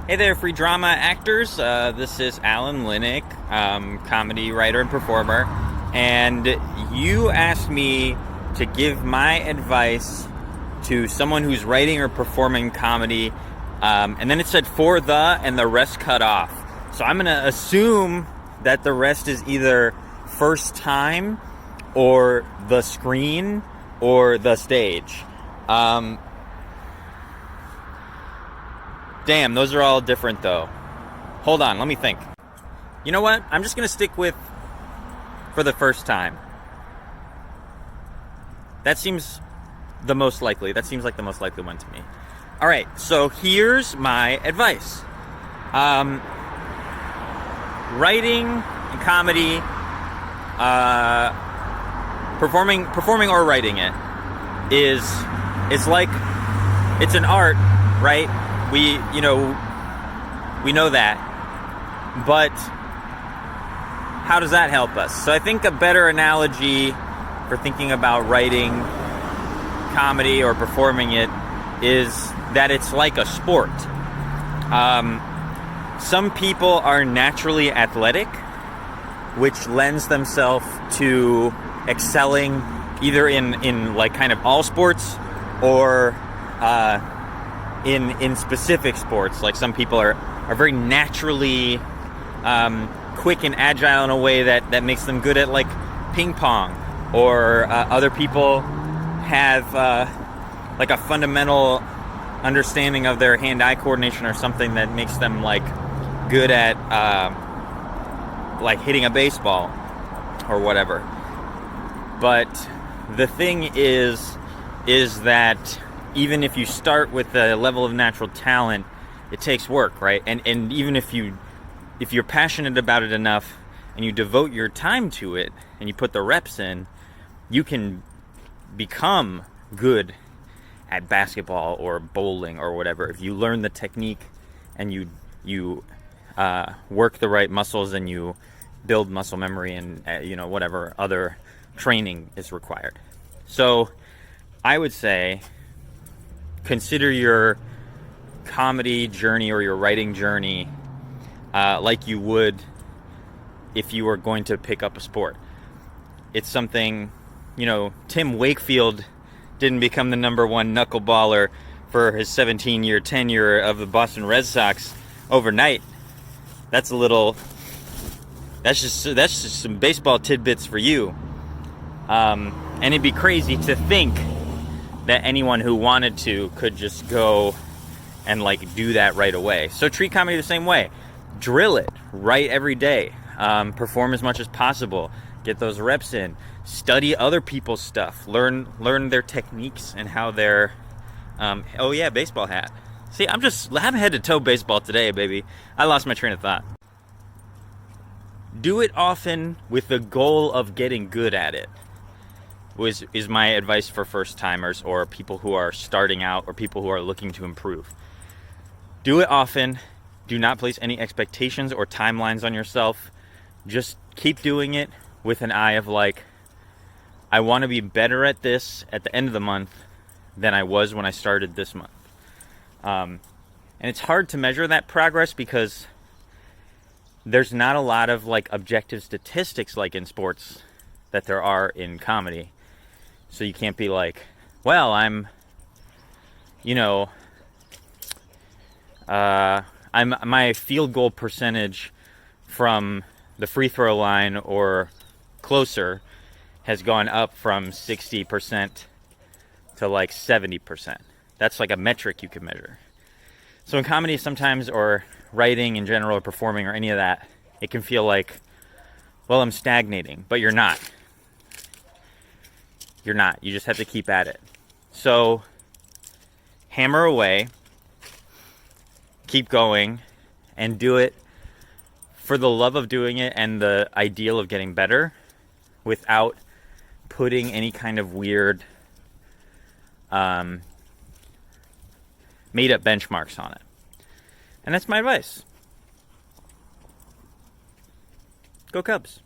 Hey there, free drama actors. This is Alan Linic, comedy writer and performer. And you asked me to give my advice to someone who's writing or performing comedy. And then it said for the and the rest cut off. So I'm going to assume that the rest is either first time or the screen or the stage. Damn, those are all different though. Hold on, let me think. You know what? I'm just gonna stick with for the first time. That seems the most likely. That seems like the most likely one to me. All right, so here's my advice. Writing and comedy, performing or writing it's an art, right? We know that, but how does that help us? So I think a better analogy for thinking about writing comedy or performing it is that it's like a sport. Some people are naturally athletic, which lends themselves to excelling either in like kind of all sports or in specific sports. Like some people are very naturally quick and agile in a way that makes them good at like ping pong, or other people have like a fundamental understanding of their hand-eye coordination or something that makes them like good at like hitting a baseball or whatever. But the thing is that even if you start with a level of natural talent, it takes work, right? And even if you're passionate about it enough and you devote your time to it and you put the reps in, you can become good at basketball or bowling or whatever if you learn the technique and you work the right muscles and you build muscle memory and whatever other training is required. So I would say consider your comedy journey or your writing journey like you would if you were going to pick up a sport. It's something, Tim Wakefield didn't become the number one knuckleballer for his 17-year tenure of the Boston Red Sox overnight. That's just some baseball tidbits for you. And it'd be crazy to think that anyone who wanted to could just go and like do that right away. So treat comedy the same way. Drill it, write every day, perform as much as possible, get those reps in, study other people's stuff, learn their techniques and how they're baseball hat. See, I'm head to toe baseball today, baby. I lost my train of thought. Do it often with the goal of getting good at it. Is my advice for first timers or people who are starting out or people who are looking to improve. Do it often. Do not place any expectations or timelines on yourself. Just keep doing it with an eye of like, I want to be better at this at the end of the month than I was when I started this month. And it's hard to measure that progress because there's not a lot of like objective statistics like in sports that there are in comedy. So you can't be like, well, my field goal percentage from the free throw line or closer has gone up from 60% to like 70%. That's like a metric you can measure. So in comedy sometimes, or writing in general, or performing or any of that, it can feel like, well, I'm stagnating, but you're not. You're not. You just have to keep at it. So hammer away, keep going, and do it for the love of doing it and the ideal of getting better without putting any kind of weird made up benchmarks on it. And that's my advice. Go Cubs.